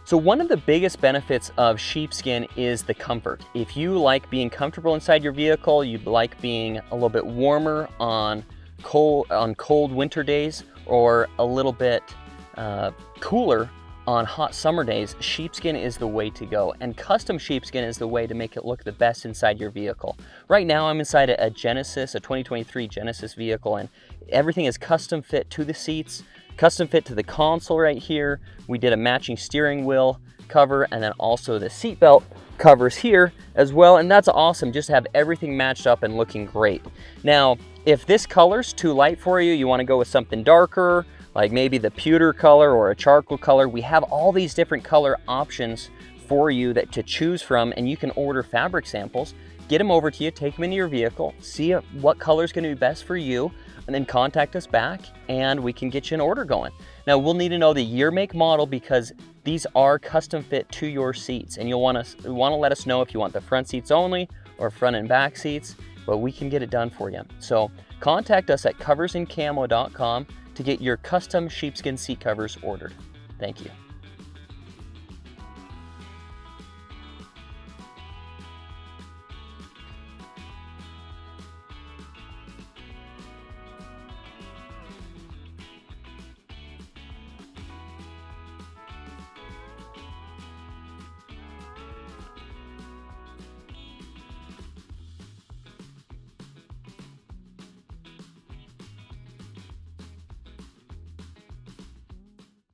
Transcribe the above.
So one of the biggest benefits of sheepskin is the comfort. If you like being comfortable inside your vehicle, you'd like being a little bit warmer on cold winter days, or a little bit cooler on hot summer days, sheepskin is the way to go. And custom sheepskin is the way to make it look the best inside your vehicle. Right now I'm inside a Genesis, a 2023 Genesis vehicle, and everything is custom fit to the seats, custom fit to the console right here. We did a matching steering wheel cover, and then also the seat belt covers here as well, and that's awesome, just to have everything matched up and looking great. Now, if this color's too light for you, you want to go with something darker, like maybe the pewter color or a charcoal color, we have all these different color options for you to choose from, and you can order fabric samples, get them over to you, take them into your vehicle, see what color is going to be best for you, and then contact us back and we can get you an order going. Now, we'll need to know the year, make, model, because these are custom fit to your seats, and you'll want to let us know if you want the front seats only or front and back seats, but we can get it done for you. So contact us at coversandcamo.com to get your custom sheepskin seat covers ordered. Thank you.